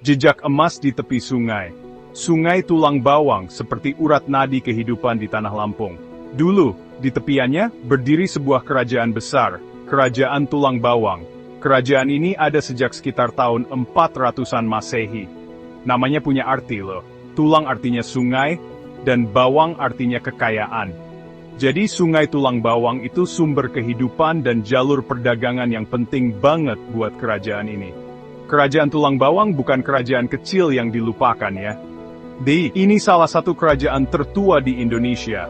Jejak emas di tepi sungai. Sungai Tulang Bawang seperti urat nadi kehidupan di Tanah Lampung. Dulu, di tepiannya, berdiri sebuah kerajaan besar, Kerajaan Tulang Bawang. Kerajaan ini ada sejak sekitar tahun 400-an Masehi. Namanya punya arti loh. Tulang artinya sungai, dan bawang artinya kekayaan. Jadi sungai Tulang Bawang itu sumber kehidupan dan jalur perdagangan yang penting banget buat kerajaan ini. Kerajaan Tulang Bawang bukan kerajaan kecil yang dilupakan ya. Ini salah satu kerajaan tertua di Indonesia.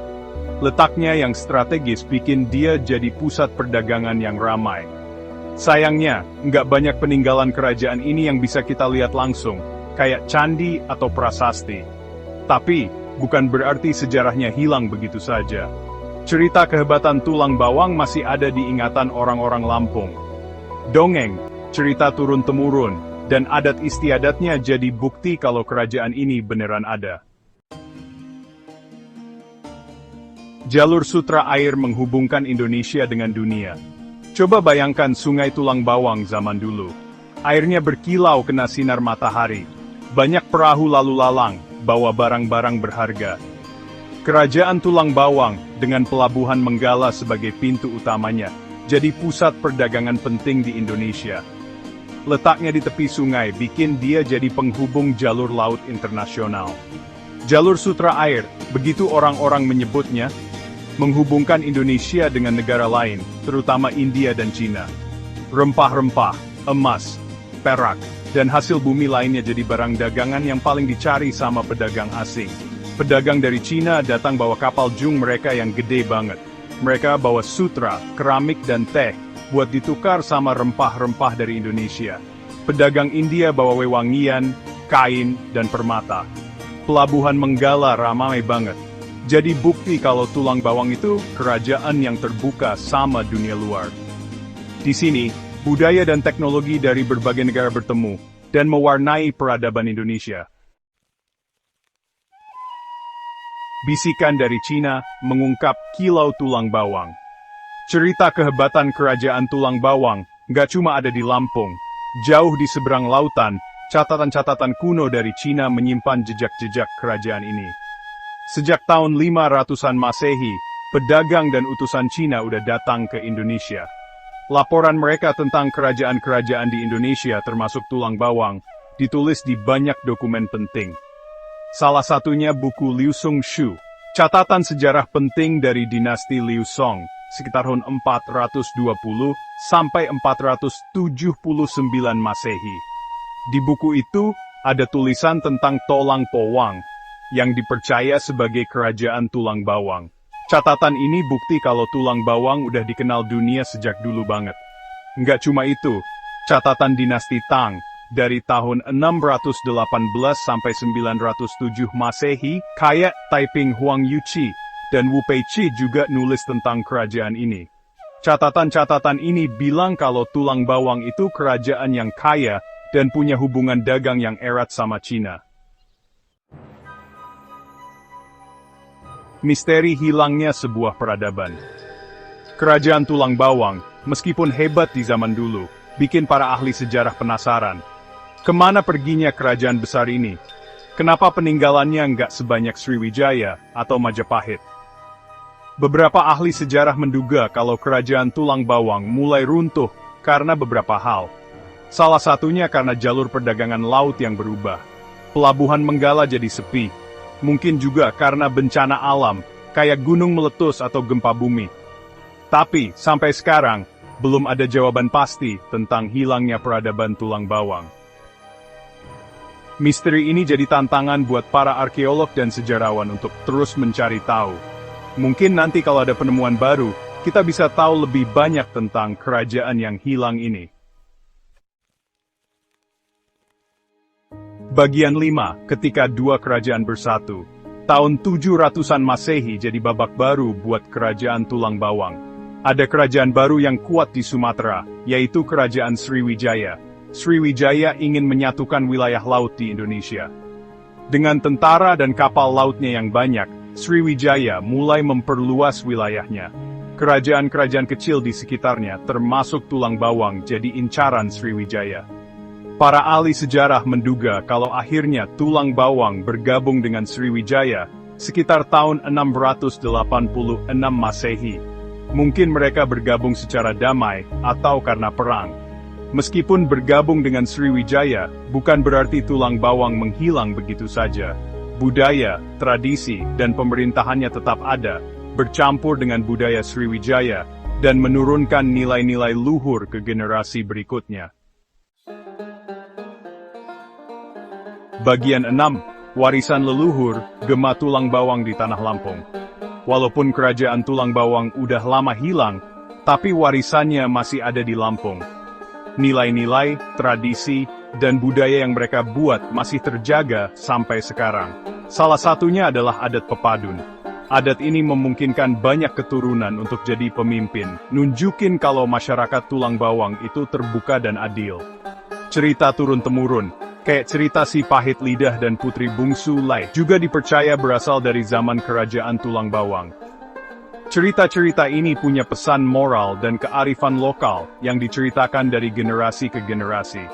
Letaknya yang strategis bikin dia jadi pusat perdagangan yang ramai. Sayangnya, nggak banyak peninggalan kerajaan ini yang bisa kita lihat langsung, kayak candi atau prasasti. Tapi, bukan berarti sejarahnya hilang begitu saja. Cerita kehebatan Tulang Bawang masih ada di ingatan orang-orang Lampung. Dongeng, cerita turun-temurun, dan adat istiadatnya jadi bukti kalau kerajaan ini beneran ada. Jalur sutra air menghubungkan Indonesia dengan dunia. Coba bayangkan sungai Tulang Bawang zaman dulu. Airnya berkilau kena sinar matahari. Banyak perahu lalu lalang, bawa barang-barang berharga. Kerajaan Tulang Bawang, dengan pelabuhan Menggala sebagai pintu utamanya, jadi pusat perdagangan penting di Indonesia. Letaknya di tepi sungai bikin dia jadi penghubung jalur laut internasional. Jalur sutra air, begitu orang-orang menyebutnya, menghubungkan Indonesia dengan negara lain, terutama India dan Cina. Rempah-rempah, emas, perak, dan hasil bumi lainnya jadi barang dagangan yang paling dicari sama pedagang asing. Pedagang dari Cina datang bawa kapal jung mereka yang gede banget. Mereka bawa sutra, keramik dan teh, buat ditukar sama rempah-rempah dari Indonesia. Pedagang India bawa wewangian, kain, dan permata. Pelabuhan Menggala ramai banget. Jadi bukti kalau Tulang Bawang itu kerajaan yang terbuka sama dunia luar. Di sini, budaya dan teknologi dari berbagai negara bertemu, dan mewarnai peradaban Indonesia. Bisikan dari Cina mengungkap kilau Tulang Bawang. Cerita kehebatan kerajaan Tulang Bawang nggak cuma ada di Lampung. Jauh di seberang lautan, catatan-catatan kuno dari Cina menyimpan jejak-jejak kerajaan ini. Sejak tahun 500-an Masehi, pedagang dan utusan Cina udah datang ke Indonesia. Laporan mereka tentang kerajaan-kerajaan di Indonesia termasuk Tulang Bawang, ditulis di banyak dokumen penting. Salah satunya buku Liu Song Shu, catatan sejarah penting dari dinasti Liu Song, sekitar tahun 420 sampai 479 Masehi. Di buku itu, ada tulisan tentang Tolang Powang, yang dipercaya sebagai kerajaan Tulang Bawang. Catatan ini bukti kalau Tulang Bawang udah dikenal dunia sejak dulu banget. Nggak cuma itu, catatan dinasti Tang, dari tahun 618 sampai 907 Masehi, kayak Taiping Huang Yuqi dan Wu Peiqi juga nulis tentang kerajaan ini. Catatan-catatan ini bilang kalau Tulang Bawang itu kerajaan yang kaya dan punya hubungan dagang yang erat sama Cina. Misteri hilangnya sebuah peradaban. Kerajaan Tulang Bawang, meskipun hebat di zaman dulu, bikin para ahli sejarah penasaran. Kemana perginya kerajaan besar ini? Kenapa peninggalannya nggak sebanyak Sriwijaya atau Majapahit? Beberapa ahli sejarah menduga kalau kerajaan Tulang Bawang mulai runtuh karena beberapa hal. Salah satunya karena jalur perdagangan laut yang berubah. Pelabuhan Menggala jadi sepi. Mungkin juga karena bencana alam, kayak gunung meletus atau gempa bumi. Tapi, sampai sekarang, belum ada jawaban pasti tentang hilangnya peradaban Tulang Bawang. Misteri ini jadi tantangan buat para arkeolog dan sejarawan untuk terus mencari tahu. Mungkin nanti kalau ada penemuan baru, kita bisa tahu lebih banyak tentang kerajaan yang hilang ini. Bagian 5, ketika dua kerajaan bersatu. Tahun 700-an Masehi jadi babak baru buat kerajaan Tulang Bawang. Ada kerajaan baru yang kuat di Sumatera, yaitu kerajaan Sriwijaya. Sriwijaya ingin menyatukan wilayah laut di Indonesia. Dengan tentara dan kapal lautnya yang banyak, Sriwijaya mulai memperluas wilayahnya. Kerajaan-kerajaan kecil di sekitarnya, termasuk Tulang Bawang, jadi incaran Sriwijaya. Para ahli sejarah menduga kalau akhirnya Tulang Bawang bergabung dengan Sriwijaya sekitar tahun 686 Masehi. Mungkin mereka bergabung secara damai atau karena perang. Meskipun bergabung dengan Sriwijaya, bukan berarti Tulang Bawang menghilang begitu saja. Budaya, tradisi, dan pemerintahannya tetap ada, bercampur dengan budaya Sriwijaya, dan menurunkan nilai-nilai luhur ke generasi berikutnya. Bagian 6. Warisan leluhur, Gema Tulang Bawang di Tanah Lampung. Walaupun kerajaan Tulang Bawang udah lama hilang, tapi warisannya masih ada di Lampung. Nilai-nilai, tradisi, dan budaya yang mereka buat masih terjaga sampai sekarang. Salah satunya adalah adat pepadun. Adat ini memungkinkan banyak keturunan untuk jadi pemimpin, nunjukin kalau masyarakat Tulang Bawang itu terbuka dan adil. Cerita turun-temurun, kayak cerita si Pahit Lidah dan Putri Bungsu Lai, juga dipercaya berasal dari zaman kerajaan Tulang Bawang. Cerita-cerita ini punya pesan moral dan kearifan lokal yang diceritakan dari generasi ke generasi.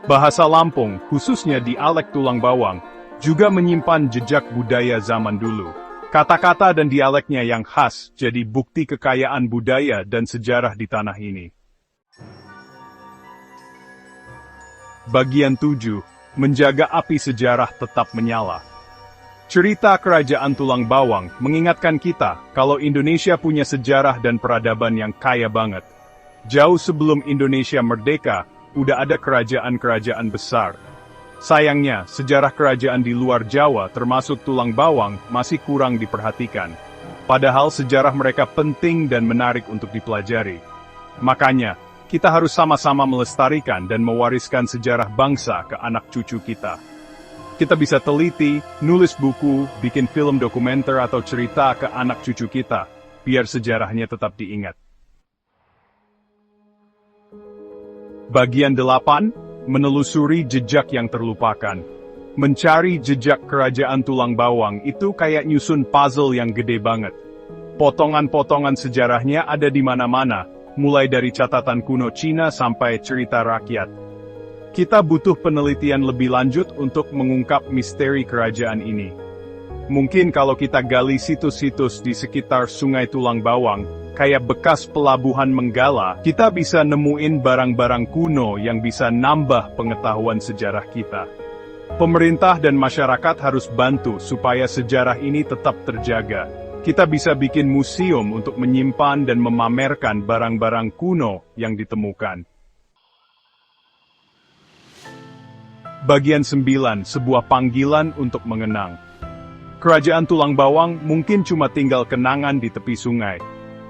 Bahasa Lampung, khususnya dialek Tulang Bawang, juga menyimpan jejak budaya zaman dulu. Kata-kata dan dialeknya yang khas jadi bukti kekayaan budaya dan sejarah di tanah ini. Bagian 7. Menjaga api sejarah tetap menyala. Cerita kerajaan Tulang Bawang mengingatkan kita kalau Indonesia punya sejarah dan peradaban yang kaya banget. Jauh sebelum Indonesia merdeka, udah ada kerajaan-kerajaan besar. Sayangnya, sejarah kerajaan di luar Jawa termasuk Tulang Bawang masih kurang diperhatikan. Padahal sejarah mereka penting dan menarik untuk dipelajari. Makanya, kita harus sama-sama melestarikan dan mewariskan sejarah bangsa ke anak cucu kita. Kita bisa teliti, nulis buku, bikin film dokumenter atau cerita ke anak cucu kita, biar sejarahnya tetap diingat. Bagian 8. Menelusuri jejak yang terlupakan. Mencari jejak kerajaan Tulang Bawang itu kayak nyusun puzzle yang gede banget. Potongan-potongan sejarahnya ada di mana-mana, mulai dari catatan kuno Cina sampai cerita rakyat. Kita butuh penelitian lebih lanjut untuk mengungkap misteri kerajaan ini. Mungkin kalau kita gali situs-situs di sekitar Sungai Tulang Bawang, kayak bekas pelabuhan Menggala, kita bisa nemuin barang-barang kuno yang bisa nambah pengetahuan sejarah kita. Pemerintah dan masyarakat harus bantu supaya sejarah ini tetap terjaga. Kita bisa bikin museum untuk menyimpan dan memamerkan barang-barang kuno yang ditemukan. Bagian 9. Sebuah panggilan untuk mengenang. Kerajaan Tulang Bawang mungkin cuma tinggal kenangan di tepi sungai.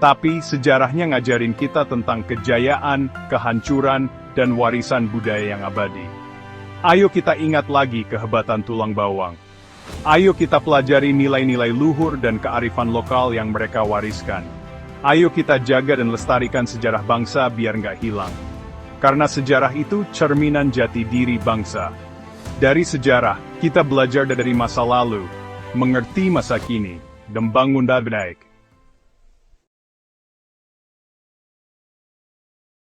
Tapi sejarahnya ngajarin kita tentang kejayaan, kehancuran, dan warisan budaya yang abadi. Ayo kita ingat lagi kehebatan Tulang Bawang. Ayo kita pelajari nilai-nilai luhur dan kearifan lokal yang mereka wariskan. Ayo kita jaga dan lestarikan sejarah bangsa biar nggak hilang. Karena sejarah itu cerminan jati diri bangsa. Dari sejarah, kita belajar dari masa lalu, mengerti masa kini, dan bangun dan baik.